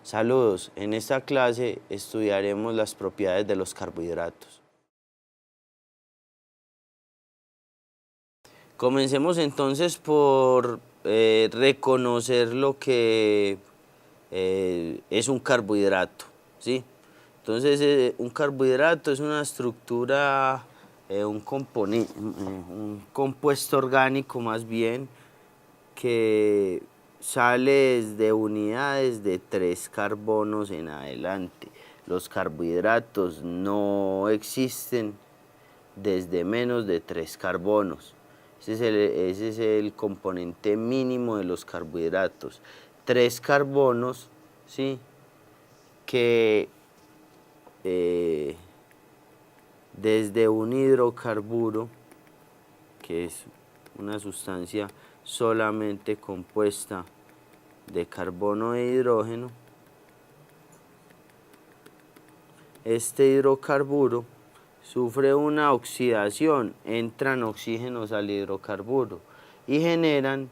Saludos, en esta clase estudiaremos las propiedades de los carbohidratos. Comencemos entonces por reconocer lo que es un carbohidrato, ¿sí? Entonces, un carbohidrato es una estructura, un compuesto orgánico más bien, que sale de unidades de 3 carbonos en adelante. Los carbohidratos no existen desde menos de 3 carbonos. Ese es el componente mínimo de los carbohidratos. 3 carbonos, ¿sí? Que desde un hidrocarburo, que es una sustancia solamente compuesta de carbono e hidrógeno, este hidrocarburo sufre una oxidación, entran oxígenos al hidrocarburo y generan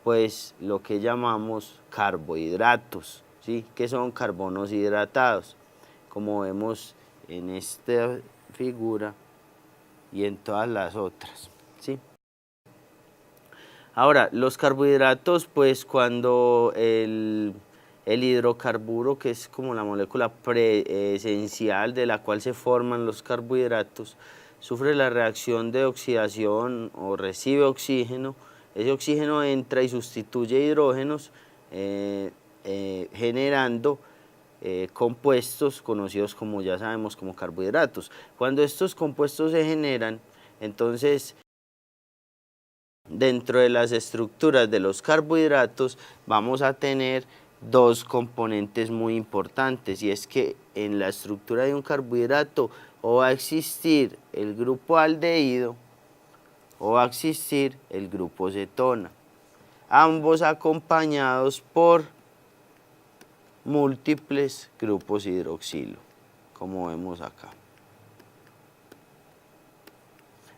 pues lo que llamamos carbohidratos, ¿sí? Que son carbonos hidratados, como vemos en esta figura y en todas las otras, ¿sí? Ahora, los carbohidratos, pues cuando el hidrocarburo, que es como la molécula esencial de la cual se forman los carbohidratos, sufre la reacción de oxidación o recibe oxígeno, ese oxígeno entra y sustituye hidrógenos, generando compuestos conocidos como, ya sabemos, como carbohidratos. Cuando estos compuestos se generan, entonces dentro de las estructuras de los carbohidratos vamos a tener dos componentes muy importantes, y es que en la estructura de un carbohidrato o va a existir el grupo aldehído o va a existir el grupo cetona, ambos acompañados por múltiples grupos hidroxilo, como vemos acá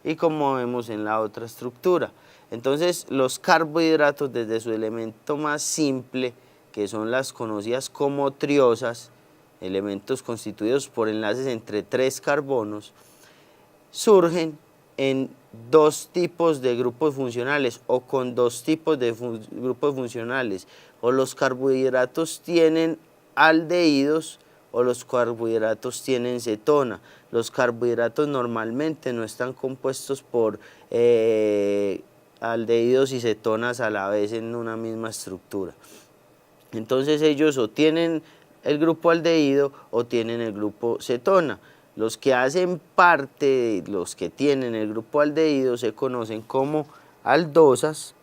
y como vemos en la otra estructura. Entonces, los carbohidratos, desde su elemento más simple, que son las conocidas como triosas, elementos constituidos por enlaces entre 3 carbonos, surgen en 2 tipos de grupos funcionales o con 2 tipos de grupos funcionales. O los carbohidratos tienen aldehídos o los carbohidratos tienen cetona. Los carbohidratos normalmente no están compuestos por aldehídos y cetonas a la vez en una misma estructura. Entonces ellos o tienen el grupo aldehído o tienen el grupo cetona. Los que hacen parte, los que tienen el grupo aldehído, se conocen como aldosas,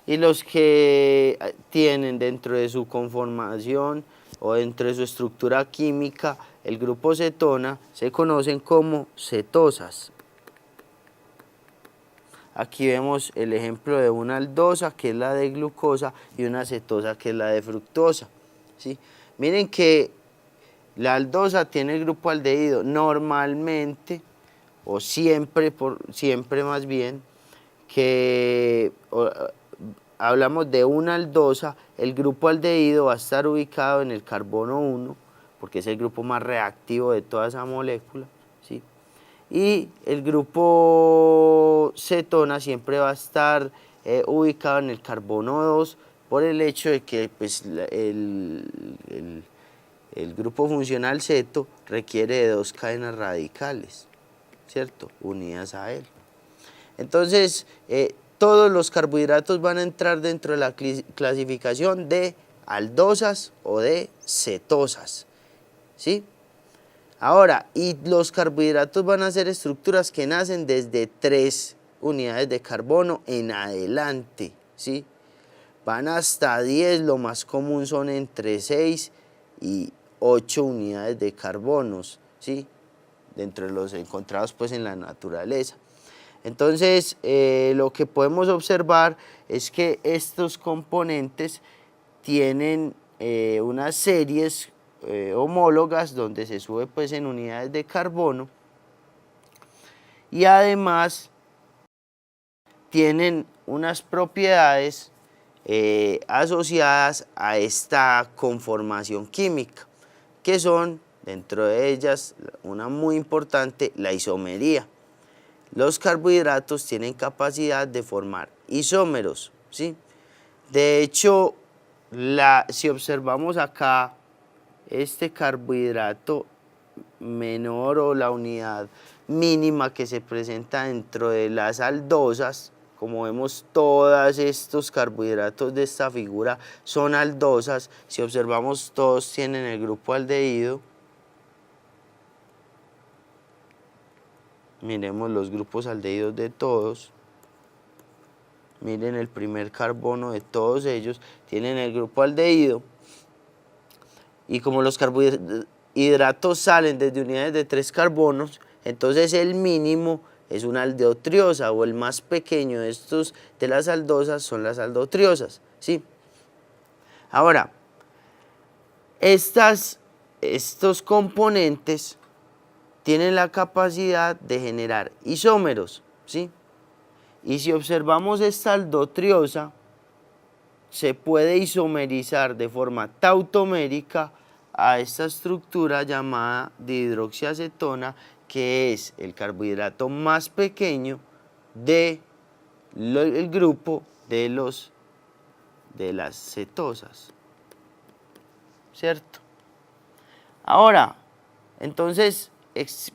y los que tienen dentro de su conformación o dentro de su estructura química el grupo cetona se conocen como cetosas. Aquí vemos el ejemplo de una aldosa, que es la de glucosa, y una cetosa, que es la de fructosa, ¿sí? Miren que la aldosa tiene el grupo aldehído normalmente, o siempre más bien, que hablamos de una aldosa, el grupo aldehído va a estar ubicado en el carbono 1, porque es el grupo más reactivo de toda esa molécula, ¿sí? Y el grupo cetona siempre va a estar ubicado en el carbono 2, por el hecho de que pues, el grupo funcional ceto requiere de 2 cadenas radicales, ¿cierto?, unidas a él. Entonces, todos los carbohidratos van a entrar dentro de la clasificación de aldosas o de cetosas, ¿sí? Ahora, y los carbohidratos van a ser estructuras que nacen desde 3 unidades de carbono en adelante, ¿sí? Van hasta 10, lo más común son entre 6 y 8 unidades de carbonos, ¿sí? Dentro de los encontrados pues en la naturaleza. Entonces, lo que podemos observar es que estos componentes tienen unas series homólogas donde se sube pues en unidades de carbono, y además tienen unas propiedades asociadas a esta conformación química, que son, dentro de ellas, una muy importante, la isomería. Los carbohidratos tienen capacidad de formar isómeros, ¿sí? De hecho, si observamos acá, este carbohidrato menor o la unidad mínima que se presenta dentro de las aldosas, como vemos todos estos carbohidratos de esta figura son aldosas, si observamos todos tienen el grupo aldehído. Miremos los grupos aldehídos de todos. Miren el primer carbono de todos ellos, tienen el grupo aldehído. Y como los carbohidratos salen desde unidades de 3 carbonos, entonces el mínimo es una aldeotriosa, o el más pequeño de estos de las aldosas son las aldotriosas, ¿sí? Ahora, estos componentes tienen la capacidad de generar isómeros, ¿sí? Y si observamos esta aldotriosa, se puede isomerizar de forma tautomérica a esta estructura llamada dihidroxiacetona, que es el carbohidrato más pequeño del grupo de las cetosas, ¿cierto? Ahora, entonces,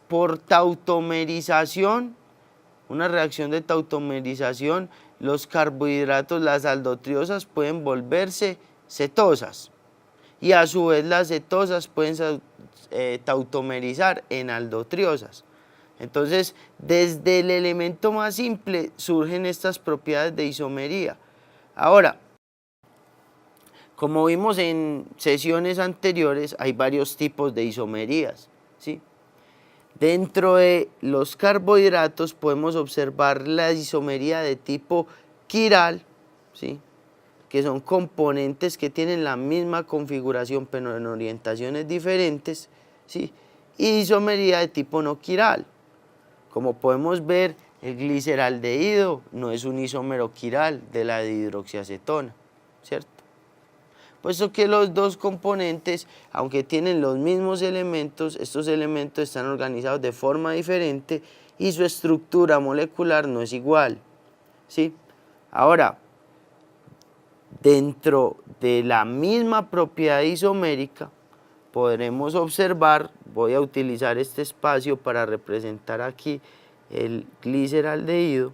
por tautomerización, una reacción de tautomerización, los carbohidratos, las aldotriosas, pueden volverse cetosas, y a su vez las cetosas pueden tautomerizar en aldotriosas. Entonces, desde el elemento más simple surgen estas propiedades de isomería. Ahora, como vimos en sesiones anteriores, hay varios tipos de isomerías, ¿sí? Dentro de los carbohidratos podemos observar la isomería de tipo quiral, ¿sí? Que son componentes que tienen la misma configuración pero en orientaciones diferentes, ¿sí? Y isomería de tipo no quiral. Como podemos ver, el gliceraldehído no es un isómero quiral de la dihidroxiacetona, ¿cierto? Puesto que los dos componentes, aunque tienen los mismos elementos, estos elementos están organizados de forma diferente y su estructura molecular no es igual, ¿sí? Ahora, dentro de la misma propiedad isomérica, podremos observar, voy a utilizar este espacio para representar aquí el gliceraldehído.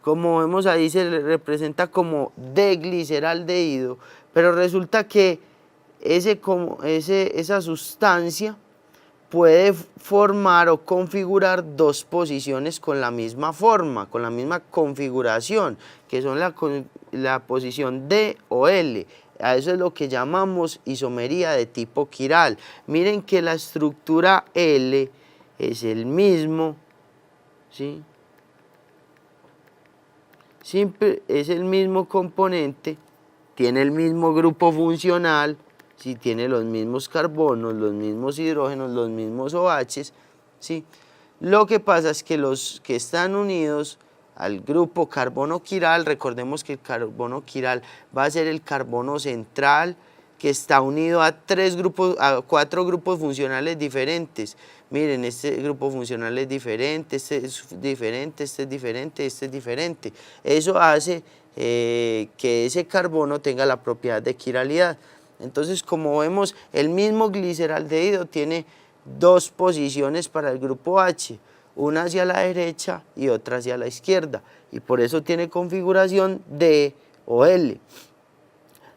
Como vemos ahí se le representa como D-gliceraldehído, pero resulta que esa sustancia puede formar o configurar dos posiciones con la misma forma, con la misma configuración, que son la posición D o L. A eso es lo que llamamos isomería de tipo quiral. Miren que la estructura L es el mismo, ¿sí? Siempre es el mismo componente, tiene el mismo grupo funcional, si tiene los mismos carbonos, los mismos hidrógenos, los mismos OHs, ¿sí? Lo que pasa es que los que están unidos al grupo carbono quiral, recordemos que el carbono quiral va a ser el carbono central que está unido a 4 grupos funcionales diferentes. Miren, este grupo funcional es diferente, este es diferente, este es diferente, este es diferente. Eso hace que ese carbono tenga la propiedad de quiralidad. Entonces, como vemos, el mismo gliceraldehído tiene dos posiciones para el grupo H, una hacia la derecha y otra hacia la izquierda, y por eso tiene configuración D o L.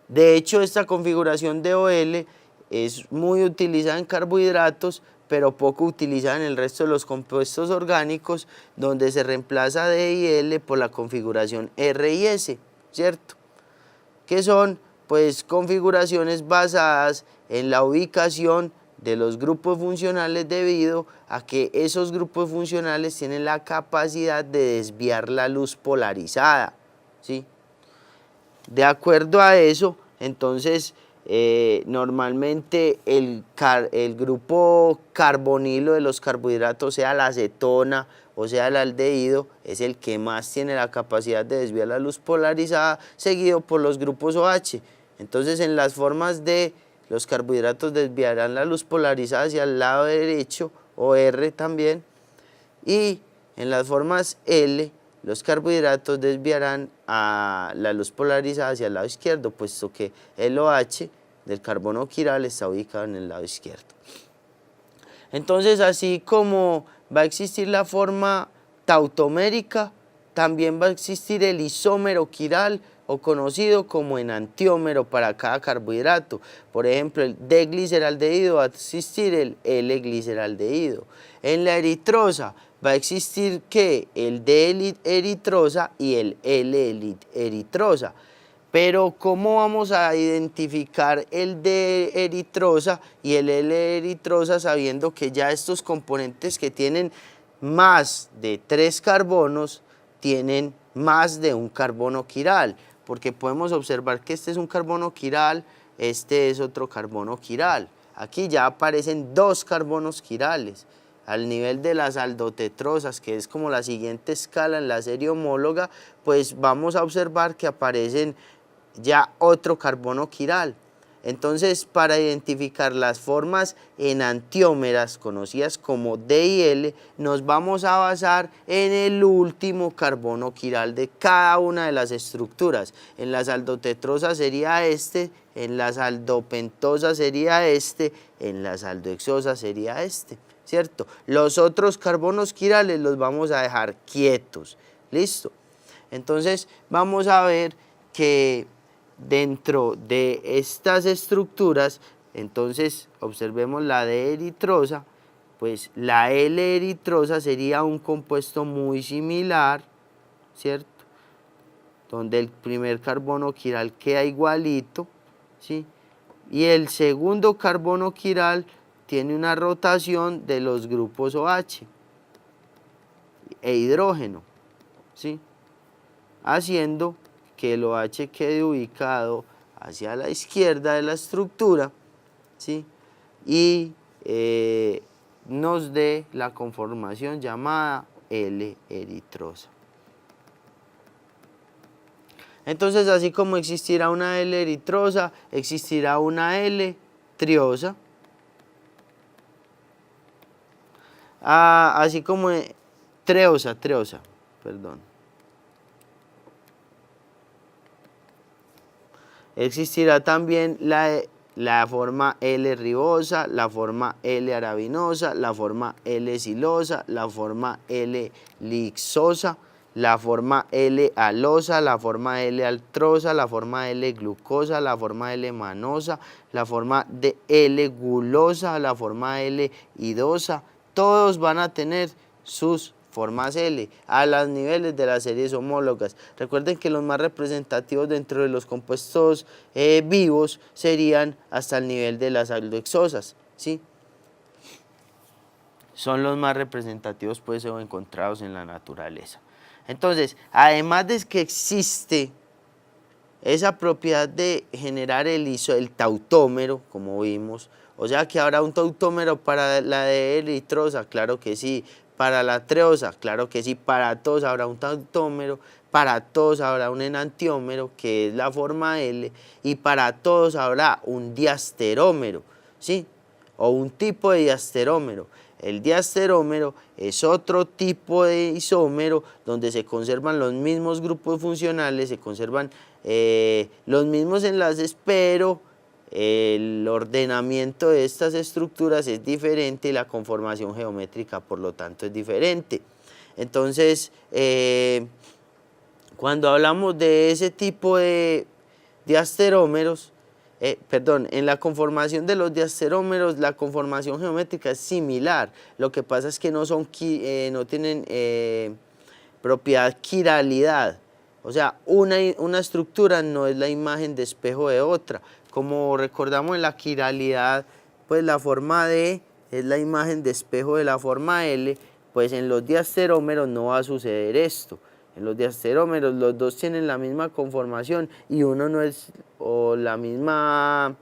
De hecho, esta configuración de OL es muy utilizada en carbohidratos, pero poco utilizada en el resto de los compuestos orgánicos, donde se reemplaza D y L por la configuración R y S, ¿cierto? Que son, pues, configuraciones basadas en la ubicación de los grupos funcionales debido a que esos grupos funcionales tienen la capacidad de desviar la luz polarizada, ¿sí? De acuerdo a eso, entonces, normalmente el grupo carbonilo de los carbohidratos, sea la acetona o sea el aldehído, es el que más tiene la capacidad de desviar la luz polarizada, seguido por los grupos OH. Entonces, en las formas D, los carbohidratos desviarán la luz polarizada hacia el lado derecho, o R también, y en las formas L, los carbohidratos desviarán a la luz polarizada hacia el lado izquierdo, puesto que el OH del carbono quiral está ubicado en el lado izquierdo. Entonces, así como va a existir la forma tautomérica, también va a existir el isómero quiral, o conocido como enantiómero para cada carbohidrato. Por ejemplo, el D-gliceraldehído va a existir el L-gliceraldehído. En la eritrosa va a existir ¿qué? El D-eritrosa y el L-eritrosa. Pero ¿cómo vamos a identificar el D-eritrosa y el L-eritrosa sabiendo que ya estos componentes que tienen más de 3 carbonos tienen más de un carbono quiral? Porque podemos observar que este es un carbono quiral, este es otro carbono quiral. Aquí ya aparecen 2 carbonos quirales. Al nivel de las aldotetrosas, que es como la siguiente escala en la serie homóloga, pues vamos a observar que aparecen ya otro carbono quiral. Entonces, para identificar las formas enantiómeras, conocidas como D y L, nos vamos a basar en el último carbono quiral de cada una de las estructuras. En las aldotetrosas sería este, en las aldopentosas sería este, en las aldohexosas sería este, ¿cierto? Los otros carbonos quirales los vamos a dejar quietos, ¿listo? Entonces, vamos a ver que dentro de estas estructuras, entonces observemos la D-eritrosa, pues la L-eritrosa sería un compuesto muy similar, ¿cierto? Donde el primer carbono quiral queda igualito, ¿sí? Y el segundo carbono quiral tiene una rotación de los grupos OH e hidrógeno, ¿sí? Haciendo que el OH quede ubicado hacia la izquierda de la estructura, ¿sí? Y nos dé la conformación llamada L-eritrosa. Entonces, así como existirá una L-eritrosa, existirá una L-triosa, así como treosa, perdón. Existirá también la forma L-ribosa, la forma L-arabinosa, la forma L-silosa, la forma L-lixosa, la forma L-alosa, la forma L-altrosa, la forma L-glucosa, la forma L-manosa, la forma de L-gulosa, la forma L-idosa. Todos van a tener sus formas L a los niveles de las series homólogas. Recuerden que los más representativos dentro de los compuestos vivos serían hasta el nivel de las aldohexosas, ¿sí? Son los más representativos pues o encontrados en la naturaleza. Entonces, además de que existe esa propiedad de generar el tautómero, como vimos, o sea que habrá un tautómero para la D-eritrosa, claro que sí. Para la treosa, claro que sí. Para todos habrá un tautómero, para todos habrá un enantiómero, que es la forma L, y para todos habrá un diasterómero, ¿sí? O un tipo de diasterómero. El diasterómero es otro tipo de isómero donde se conservan los mismos grupos funcionales, se conservan los mismos enlaces, pero el ordenamiento de estas estructuras es diferente y la conformación geométrica, por lo tanto, es diferente. Entonces, cuando hablamos de ese tipo de diasterómeros, en la conformación de los diasterómeros, la conformación geométrica es similar. Lo que pasa es que no tienen propiedad quiralidad. O sea, una estructura no es la imagen de espejo de otra. Como recordamos en la quiralidad, pues la forma D es la imagen de espejo de la forma L, pues en los diasterómeros no va a suceder esto. En los diasterómeros los dos tienen la misma conformación y uno no es, o la misma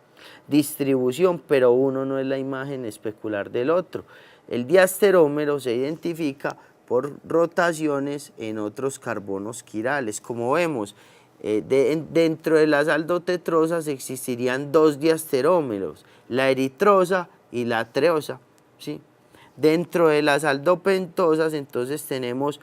distribución, pero uno no es la imagen especular del otro. El diasterómero se identifica por rotaciones en otros carbonos quirales. Como vemos, dentro de las aldotetrosas existirían dos diasterómeros, la eritrosa y la treosa, ¿sí? Dentro de las aldopentosas entonces tenemos,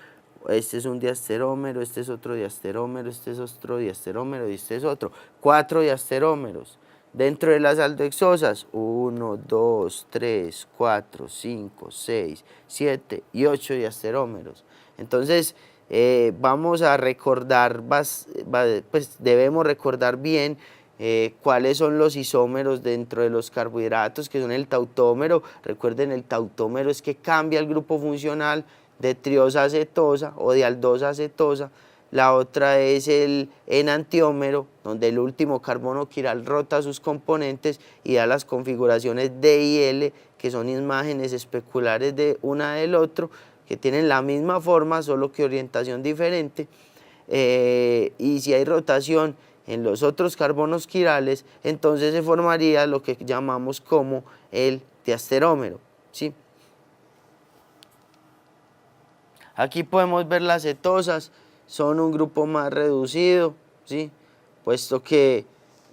este es un diasterómero, este es otro diasterómero, este es otro diasterómero y este es otro, 4 diasterómeros. Dentro de las aldohexosas, 1, 2, 3, 4, 5, 6, 7 y 8 diasterómeros. Entonces, vamos a recordar, pues debemos recordar bien cuáles son los isómeros dentro de los carbohidratos, que son el tautómero. Recuerden, el tautómero es que cambia el grupo funcional de triosa a cetosa o de aldosa a cetosa. La otra es el enantiómero, donde el último carbono quiral rota sus componentes y da las configuraciones D y L, que son imágenes especulares de una del otro, que tienen la misma forma, solo que orientación diferente. Y si hay rotación en los otros carbonos quirales, entonces se formaría lo que llamamos como el diasterómero, ¿sí? Aquí podemos ver las cetosas, son un grupo más reducido, ¿sí? Puesto que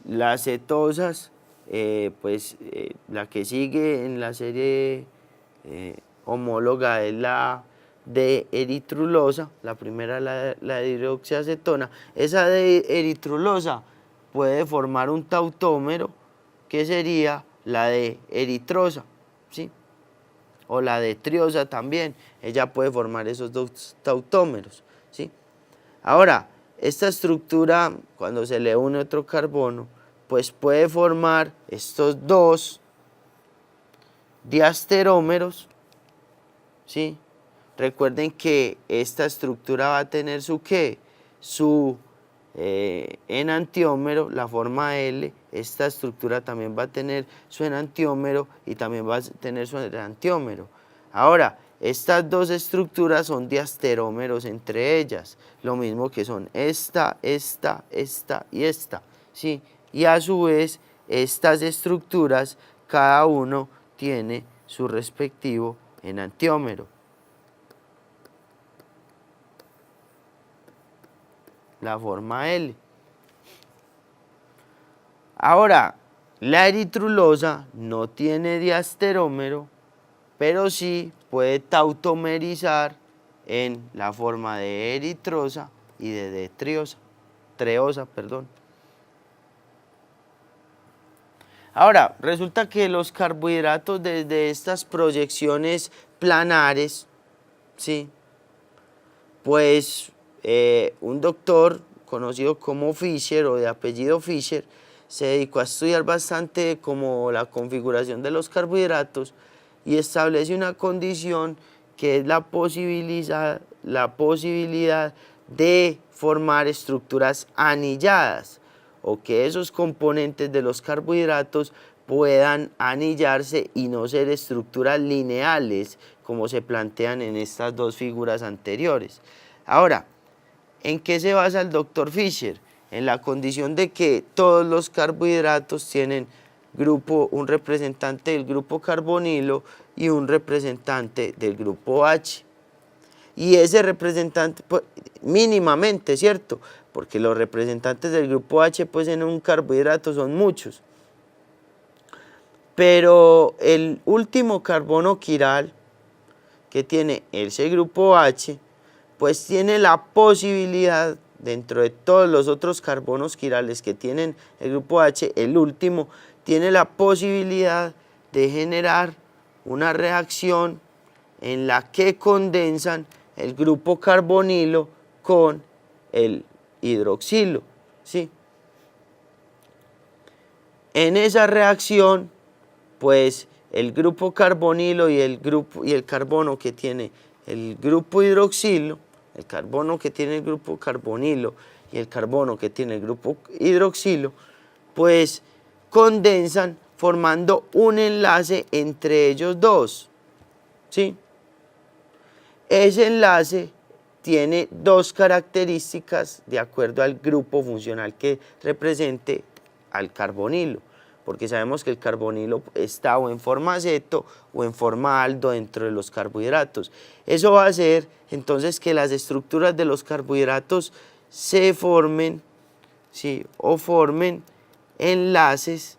las cetosas, la que sigue en la serie homóloga es la de eritrulosa, la primera la de hidroxiacetona. Esa de eritrulosa puede formar un tautómero que sería la de eritrosa, ¿sí? O la de triosa también, ella puede formar esos dos tautómeros, ¿sí? Ahora, esta estructura, cuando se le une otro carbono, pues puede formar estos dos diasterómeros, ¿sí? Recuerden que esta estructura va a tener su ¿qué? Su enantiómero, la forma L. Esta estructura también va a tener su enantiómero y también va a tener su enantiómero. Ahora, estas dos estructuras son diasterómeros entre ellas, lo mismo que son esta y esta, ¿sí? Y a su vez, estas estructuras, cada uno tiene su respectivo enantiómero. La forma L. Ahora, la eritrulosa no tiene diasterómero, pero sí puede tautomerizar en la forma de eritrosa y de treosa, perdón. Ahora, resulta que los carbohidratos desde estas proyecciones planares, ¿sí? Pues un doctor conocido como Fischer o de apellido Fischer se dedicó a estudiar bastante como la configuración de los carbohidratos y establece una condición que es la posibilidad de formar estructuras anilladas o que esos componentes de los carbohidratos puedan anillarse y no ser estructuras lineales como se plantean en estas dos figuras anteriores. Ahora, ¿en qué se basa el doctor Fischer? En la condición de que todos los carbohidratos tienen un representante del grupo carbonilo y un representante del grupo H. Y ese representante, pues, mínimamente, ¿cierto? Porque los representantes del grupo H, pues en un carbohidrato son muchos. Pero el último carbono quiral que tiene ese grupo H, pues tiene la posibilidad, dentro de todos los otros carbonos quirales que tienen el grupo H, el último tiene la posibilidad de generar una reacción en la que condensan el grupo carbonilo con el hidroxilo, ¿sí? En esa reacción, pues el grupo carbonilo y el carbono que tiene el grupo hidroxilo, el carbono que tiene el grupo carbonilo y el carbono que tiene el grupo hidroxilo, pues condensan formando un enlace entre ellos dos, ¿sí? Ese enlace tiene dos características de acuerdo al grupo funcional que represente al carbonilo. porque sabemos que el carbonilo está o en forma ceto o en forma aldo dentro de los carbohidratos. Eso va a hacer entonces que las estructuras de los carbohidratos se formen, ¿sí?, o formen enlaces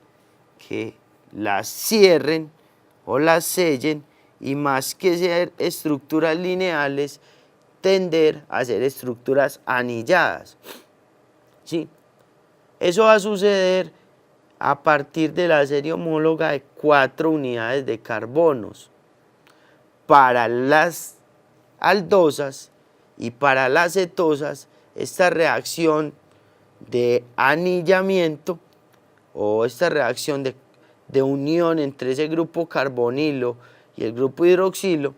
que las cierren o las sellen, y más que ser estructuras lineales, tender a ser estructuras anilladas, ¿sí? Eso va a suceder a partir de la serie homóloga de 4 unidades de carbonos. Para las aldosas y para las cetosas, esta reacción de anillamiento o esta reacción de unión entre ese grupo carbonilo y el grupo hidroxilo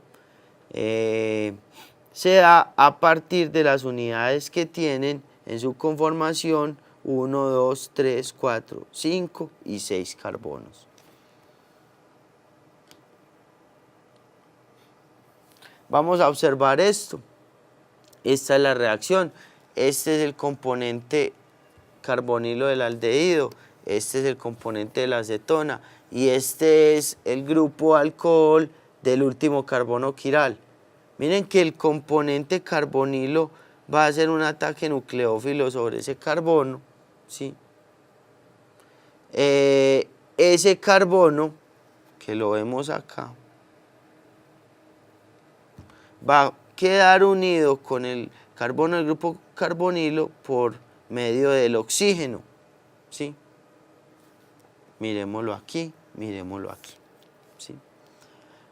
se da a partir de las unidades que tienen en su conformación 1, 2, 3, 4, 5 y 6 carbonos. Vamos a observar esto. Esta es la reacción. Este es el componente carbonilo del aldehído. Este es el componente de la acetona. Y este es el grupo alcohol del último carbono quiral. Miren que el componente carbonilo va a hacer un ataque nucleófilo sobre ese carbono, ¿sí? Ese carbono, que lo vemos acá, va a quedar unido con el carbono del grupo carbonilo por medio del oxígeno, ¿sí? Miremoslo aquí, ¿sí?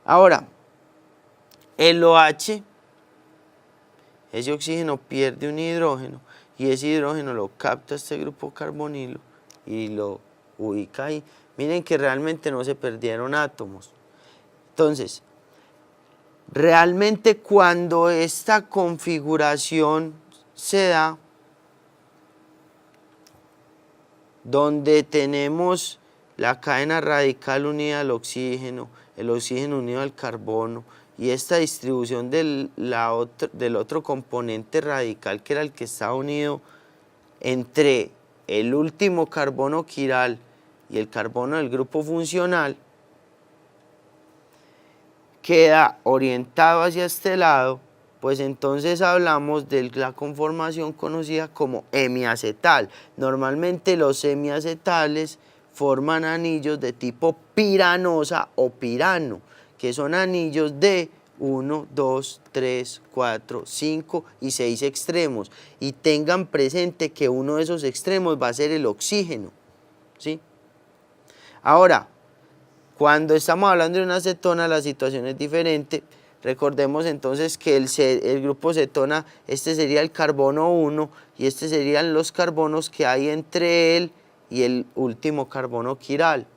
Ahora, el OH, ese oxígeno pierde un hidrógeno y ese hidrógeno lo capta este grupo carbonilo y lo ubica ahí. Miren que realmente no se perdieron átomos. Entonces, realmente cuando esta configuración se da, donde tenemos la cadena radical unida al oxígeno, el oxígeno unido al carbono, y esta distribución del otro componente radical, que era el que estaba unido entre el último carbono quiral y el carbono del grupo funcional, queda orientado hacia este lado, pues entonces hablamos de la conformación conocida como hemiacetal. Normalmente los hemiacetales forman anillos de tipo piranosa o pirano, que son anillos de 1, 2, 3, 4, 5 y 6 extremos. Y tengan presente que uno de esos extremos va a ser el oxígeno, ¿sí? Ahora, cuando estamos hablando de una cetona, la situación es diferente. Recordemos entonces que el grupo cetona, este sería el carbono 1 y este serían los carbonos que hay entre él y el último carbono quiral.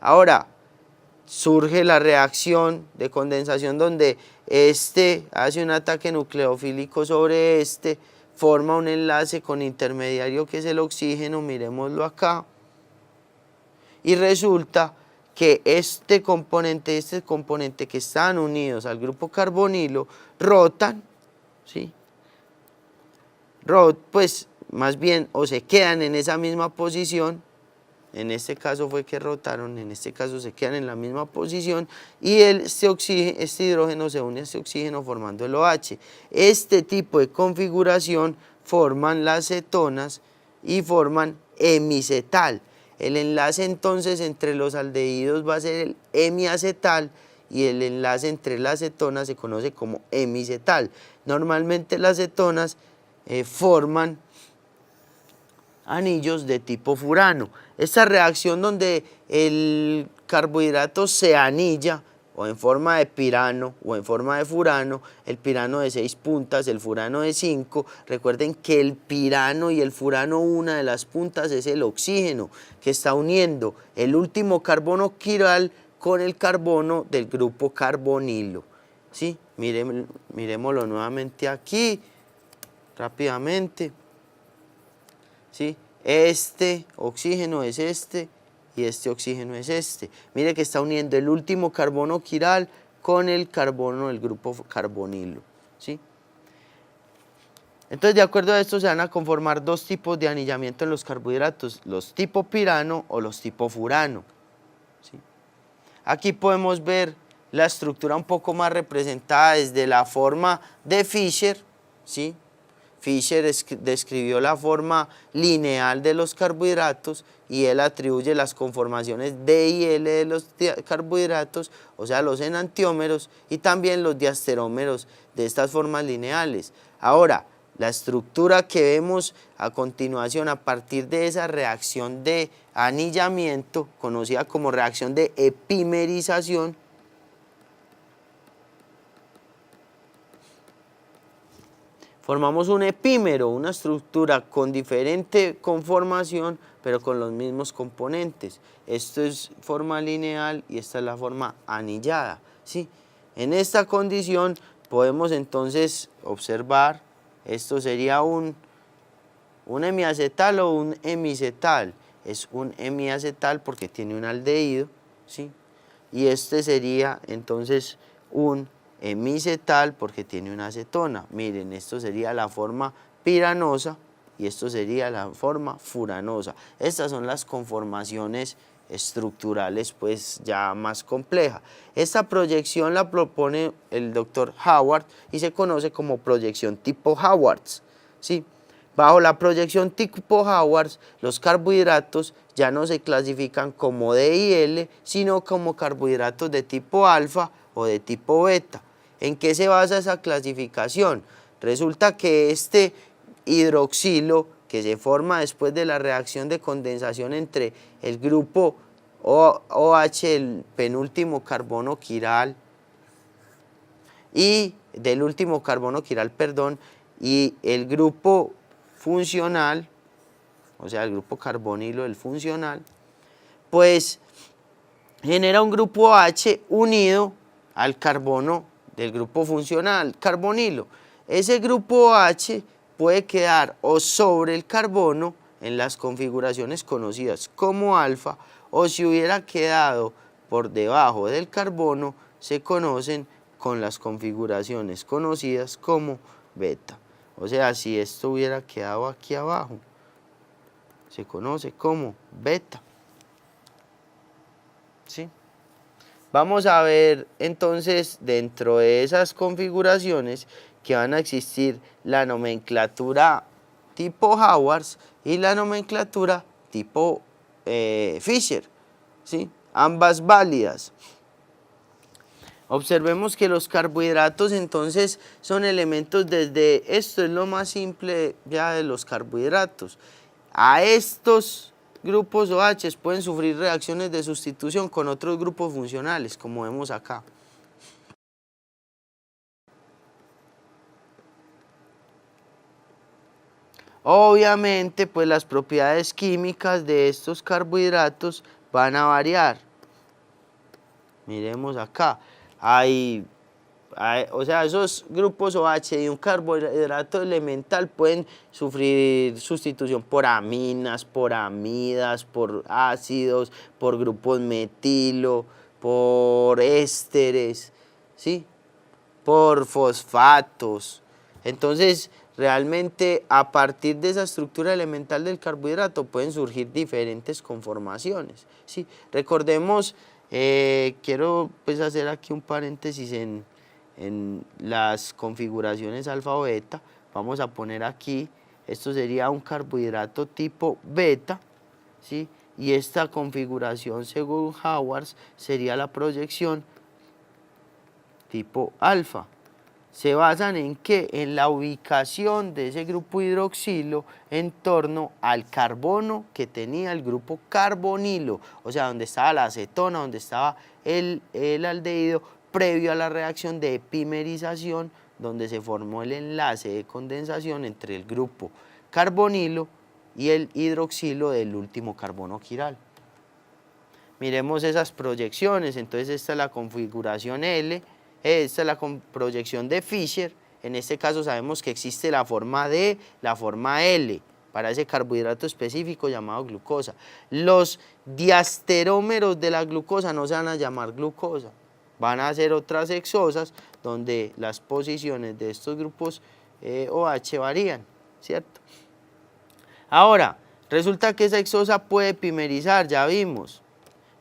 Ahora, surge la reacción de condensación donde este hace un ataque nucleofílico sobre este, forma un enlace con intermediario que es el oxígeno, miremoslo acá, y resulta que este componente que están unidos al grupo carbonilo rotan, ¿sí? Pues más bien o se quedan en esa misma posición. En este caso fue que rotaron, en este caso se quedan en la misma posición y este hidrógeno se une a este oxígeno formando el OH. Este tipo de configuración forman las cetonas y forman hemicetal. El enlace entonces entre los aldehídos va a ser el hemiacetal y el enlace entre las cetonas se conoce como hemicetal. Normalmente las cetonas forman anillos de tipo furano. Esta reacción donde el carbohidrato se anilla o en forma de pirano o en forma de furano, el pirano de 6 puntas, el furano de 5, recuerden que el pirano y el furano, una de las puntas es el oxígeno, que está uniendo el último carbono quiral con el carbono del grupo carbonilo, ¿sí? Miremoslo nuevamente aquí, rápidamente, ¿sí? Este oxígeno es este y este oxígeno es este. Mire que está uniendo el último carbono quiral con el carbono del grupo carbonilo, ¿sí? Entonces, de acuerdo a esto, se van a conformar dos tipos de anillamiento en los carbohidratos, los tipo pirano o los tipo furano. ¿Sí? Aquí podemos ver la estructura un poco más representada desde la forma de Fischer, ¿sí? Fischer describió la forma lineal de los carbohidratos y él atribuye las conformaciones D y L de los carbohidratos, o sea, los enantiómeros y también los diasterómeros de estas formas lineales. Ahora, la estructura que vemos a continuación a partir de esa reacción de anillamiento, conocida como reacción de epimerización, formamos un epímero, una estructura con diferente conformación, pero con los mismos componentes. Esto es forma lineal y esta es la forma anillada, ¿sí? En esta condición podemos entonces observar, esto sería un hemiacetal o un hemicetal. Es un hemiacetal porque tiene un aldehído, ¿sí? Y este sería entonces un hemicetal porque tiene una acetona. Miren, esto sería la forma piranosa y esto sería la forma furanosa. Estas son las conformaciones estructurales pues ya más complejas. Esta proyección la propone el doctor Howard y se conoce como proyección tipo Howards, ¿sí? Bajo la proyección tipo Howards, los carbohidratos ya no se clasifican como D y L, sino como carbohidratos de tipo alfa o de tipo beta. ¿En qué se basa esa clasificación? Resulta que este hidroxilo que se forma después de la reacción de condensación entre el grupo OH, el penúltimo carbono quiral, y del último carbono quiral, perdón, y el grupo funcional, o sea, el grupo carbonilo, el funcional, pues genera un grupo OH unido al carbono del grupo funcional, carbonilo. Ese grupo OH puede quedar o sobre el carbono en las configuraciones conocidas como alfa, o si hubiera quedado por debajo del carbono, se conocen con las configuraciones conocidas como beta. O sea, si esto hubiera quedado aquí abajo, se conoce como beta. ¿Sí? Vamos a ver entonces dentro de esas configuraciones que van a existir la nomenclatura tipo Howards y la nomenclatura tipo Fischer, ¿sí? Ambas válidas. Observemos que los carbohidratos entonces son elementos desde, esto es lo más simple ya de los carbohidratos. A estos grupos OH pueden sufrir reacciones de sustitución con otros grupos funcionales, como vemos acá. Obviamente, pues las propiedades químicas de estos carbohidratos van a variar. Miremos acá. O sea, esos grupos OH de un carbohidrato elemental pueden sufrir sustitución por aminas, por amidas, por ácidos, por grupos metilo, por ésteres, ¿sí? Por fosfatos. Entonces, realmente a partir de esa estructura elemental del carbohidrato pueden surgir diferentes conformaciones, ¿sí? Recordemos, quiero pues hacer aquí un paréntesis en las configuraciones alfa o beta. Vamos a poner aquí, esto sería un carbohidrato tipo beta, ¿sí? Y esta configuración según Howards sería la proyección tipo alfa. Se basan en qué? En la ubicación de ese grupo hidroxilo en torno al carbono que tenía el grupo carbonilo, o sea, donde estaba la acetona, donde estaba el aldehído, previo a la reacción de epimerización, donde se formó el enlace de condensación entre el grupo carbonilo y el hidroxilo del último carbono quiral. Miremos esas proyecciones. Entonces esta es la configuración L, esta es la proyección de Fischer. En este caso sabemos que existe la forma D, la forma L, para ese carbohidrato específico llamado glucosa. Los diasterómeros de la glucosa no se van a llamar glucosa, van a ser otras hexosas donde las posiciones de estos grupos OH varían, ¿cierto? Ahora, resulta que esa hexosa puede epimerizar, ya vimos,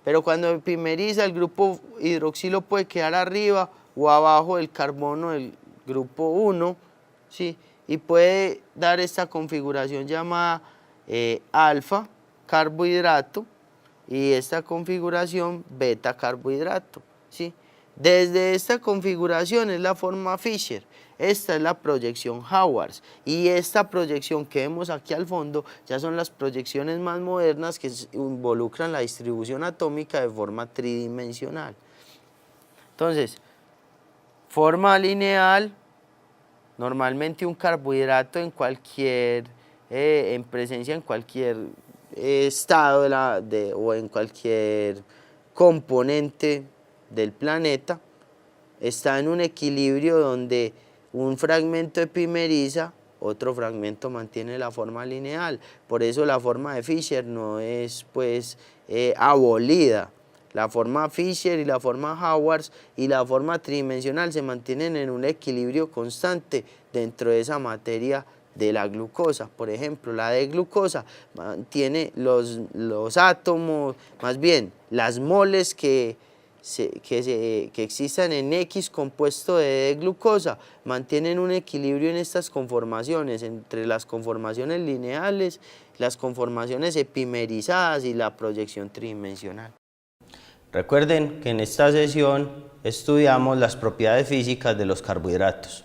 pero cuando epimeriza el grupo hidroxilo puede quedar arriba o abajo del carbono del grupo 1, ¿sí? Y puede dar esta configuración llamada alfa carbohidrato y esta configuración beta carbohidrato, ¿sí? Desde esta configuración es la forma Fischer, esta es la proyección Haworth y esta proyección que vemos aquí al fondo ya son las proyecciones más modernas que involucran la distribución atómica de forma tridimensional. Entonces, forma lineal, normalmente un carbohidrato en cualquier, en presencia en cualquier estado o en cualquier componente del planeta, está en un equilibrio donde un fragmento epimeriza, otro fragmento mantiene la forma lineal. Por eso la forma de Fischer no es pues abolida. La forma Fischer y la forma Haworth y la forma tridimensional se mantienen en un equilibrio constante dentro de esa materia de la glucosa. Por ejemplo, la de glucosa mantiene los átomos, más bien las moles que existan en X compuesto de glucosa, mantienen un equilibrio en estas conformaciones, entre las conformaciones lineales, las conformaciones epimerizadas y la proyección tridimensional. Recuerden que en esta sesión estudiamos las propiedades físicas de los carbohidratos.